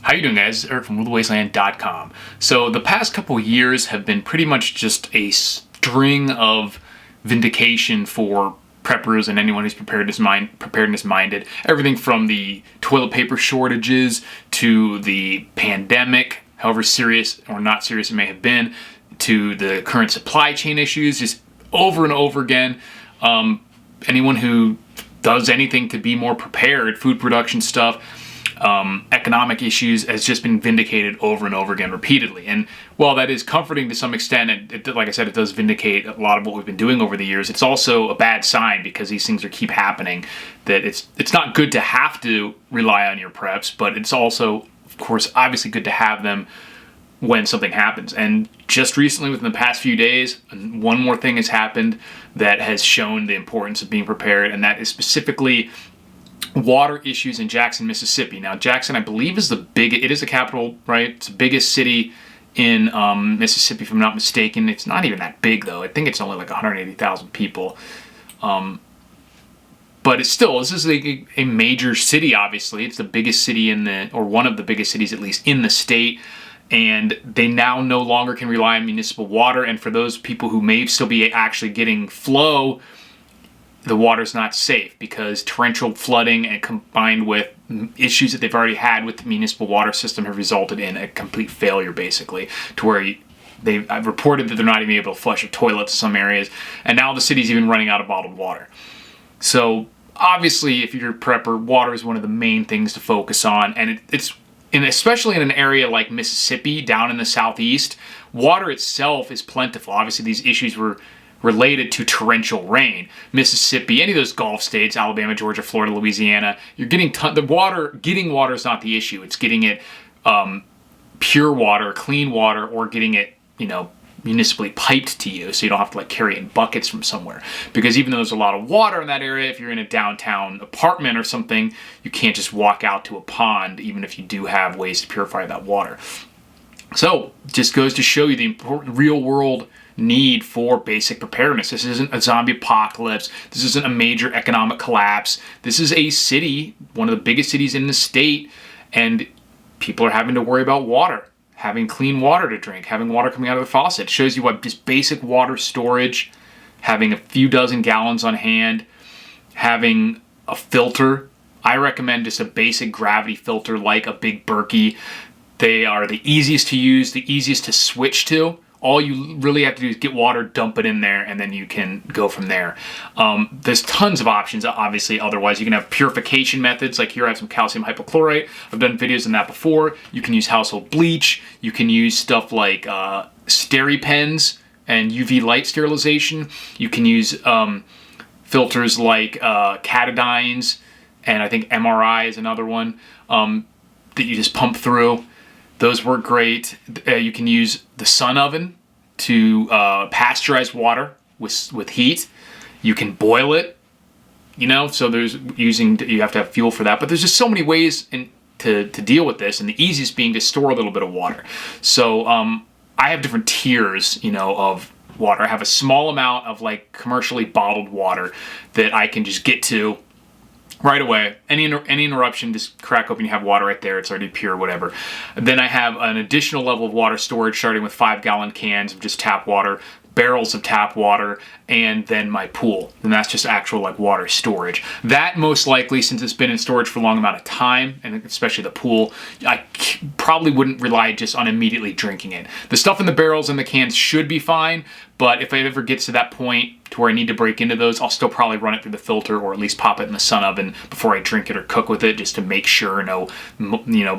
How you doing, guys? Eric from rulthewasteland.com. So the past couple years have been pretty much just a string of vindication for preppers and anyone who's preparedness minded. Everything from the toilet paper shortages to the pandemic, however serious or not serious it may have been, to the current supply chain issues, just over and over again. Anyone who does anything to be more prepared, food production stuff, economic issues, has just been vindicated over and over again repeatedly. And while that is comforting to some extent, like I said, it does vindicate a lot of what we've been doing over the years, it's also a bad sign because these things keep happening. That it's not good to have to rely on your preps, but it's also, of course, obviously good to have them when something happens. And just recently, within the past few days, one more thing has happened that has shown the importance of being prepared, and that is specifically water issues in Jackson, Mississippi. Now, Jackson, I believe, is it is the capital, right? It's the biggest city in Mississippi, if I'm not mistaken. It's not even that big, though. I think it's only like 180,000 people. But it's still, this is a major city, obviously. It's the biggest city or one of the biggest cities, at least, in the state. And they now no longer can rely on municipal water. And for those people who may still be actually getting flow, the water's not safe because torrential flooding and combined with issues that they've already had with the municipal water system have resulted in a complete failure, basically, to where I've reported that they're not even able to flush a toilet in some areas, and now the city's even running out of bottled water. So obviously, if you're a prepper, water is one of the main things to focus on, and especially in an area like Mississippi, down in the southeast, water itself is plentiful. Obviously, these issues were related to torrential rain. Mississippi, any of those Gulf states, Alabama, Georgia, Florida, Louisiana, you're getting getting water is not the issue. It's getting it pure water, clean water, or getting it, municipally piped to you, so you don't have to carry it in buckets from somewhere. Because even though there's a lot of water in that area, if you're in a downtown apartment or something, you can't just walk out to a pond, even if you do have ways to purify that water. So, just goes to show you the important real world need for basic preparedness. This isn't a zombie apocalypse. This isn't a major economic collapse. This is a city, one of the biggest cities in the state, and people are having to worry about water, having clean water to drink, having water coming out of the faucet. It shows you what just basic water storage, having a few dozen gallons on hand, having a filter. I recommend just a basic gravity filter like a Big Berkey. They are the easiest to use, the easiest to switch to. All you really have to do is get water, dump it in there, and then you can go from there. There's tons of options, obviously, otherwise. You can have purification methods, like here I have some calcium hypochlorite. I've done videos on that before. You can use household bleach. You can use stuff like SteriPens and UV light sterilization. You can use filters like Catadines, and I think MRI is another one that you just pump through. Those work great. You can use the sun oven to pasteurize water with heat. You can boil it, so you have to have fuel for that. But there's just so many ways to deal with this, and the easiest being to store a little bit of water. So I have different tiers, of water. I have a small amount of commercially bottled water that I can just get to right away. Any interruption, just crack open, you have water right there. It's already pure, whatever. Then I have an additional level of water storage, starting with 5-gallon cans of just tap water, barrels of tap water, and then my pool. And that's just actual water storage. That most likely, since it's been in storage for a long amount of time, and especially the pool, I probably wouldn't rely just on immediately drinking it. The stuff in the barrels and the cans should be fine, but if it ever gets to that point to where I need to break into those, I'll still probably run it through the filter or at least pop it in the sun oven before I drink it or cook with it, just to make sure no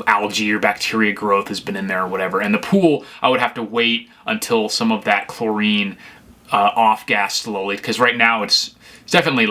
algae or bacteria growth has been in there or whatever. And the pool, I would have to wait until some of that chlorine off gas slowly, because right now it's definitely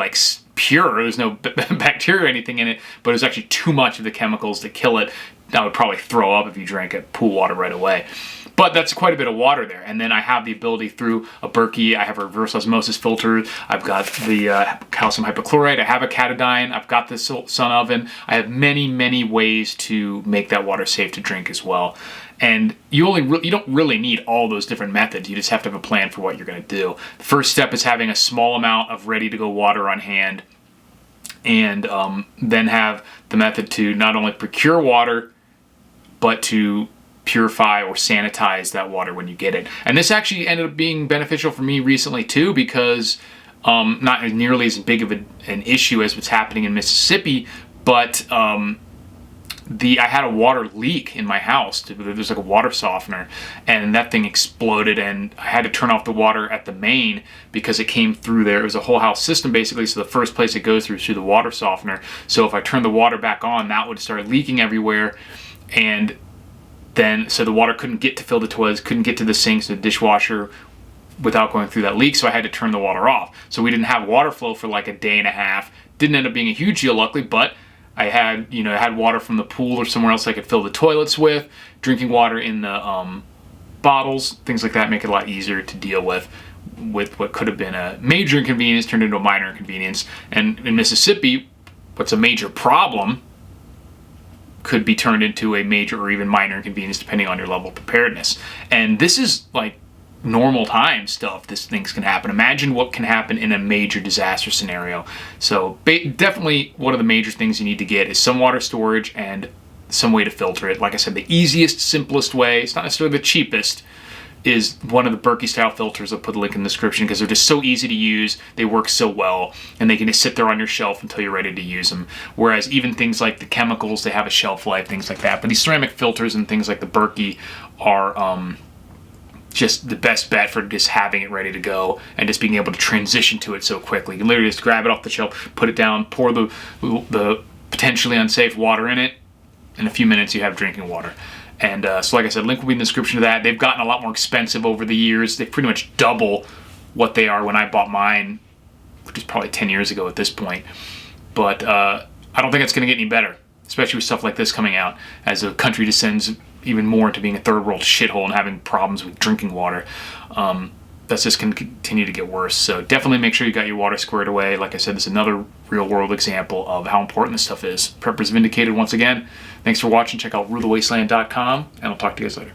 pure. There's no bacteria or anything in it, but it's actually too much of the chemicals to kill it. I would probably throw up if you drank pool water right away. But that's quite a bit of water there. And then I have the ability through a Berkey, I have a reverse osmosis filter, I've got the calcium hypochlorite, I have a Catadine, I've got the sun oven. I have many, many ways to make that water safe to drink as well. And you don't really need all those different methods. You just have to have a plan for what you're going to do. The first step is having a small amount of ready-to-go water on hand, and then have the method to not only procure water but to purify or sanitize that water when you get it. And this actually ended up being beneficial for me recently too, because not nearly as big of an issue as what's happening in Mississippi, but I had a water leak in my house. There's like a water softener, and that thing exploded, and I had to turn off the water at the main because it came through there. It was a whole house system basically, so the first place it goes through is through the water softener. So if I turned the water back on, that would start leaking everywhere, and then so the water couldn't get to fill the toilets, couldn't get to the sinks, the dishwasher, without going through that leak, so I had to turn the water off. So we didn't have water flow for like a day and a half. Didn't end up being a huge deal, luckily, but I had, I had water from the pool or somewhere else I could fill the toilets with. Drinking water in the bottles, things like that, make it a lot easier to deal with what could have been a major inconvenience turned into a minor inconvenience. And in Mississippi, what's a major problem could be turned into a major or even minor inconvenience depending on your level of preparedness. And this is like normal time stuff. This things can happen. Imagine what can happen in a major disaster scenario. So definitely one of the major things you need to get is some water storage and some way to filter it. Like I said, the easiest, simplest way, it's not necessarily the cheapest, is one of the Berkey style filters. I'll put a link in the description because they're just so easy to use, they work so well, and they can just sit there on your shelf until you're ready to use them. Whereas even things like the chemicals, they have a shelf life, things like that. But these ceramic filters and things like the Berkey are just the best bet for just having it ready to go and just being able to transition to it so quickly. You can literally just grab it off the shelf, put it down, pour the potentially unsafe water in it. In a few minutes, you have drinking water. And so like I said, link will be in the description of that. They've gotten a lot more expensive over the years. They pretty much double what they are when I bought mine, which is probably 10 years ago at this point. But I don't think it's going to get any better, especially with stuff like this coming out as the country descends even more into being a third world shithole and having problems with drinking water. That's just going to continue to get worse. So definitely make sure you got your water squared away. Like I said, this is another real world example of how important this stuff is. Preppers vindicated once again. Thanks for watching. Check out rulthewasteland.com, and I'll talk to you guys later.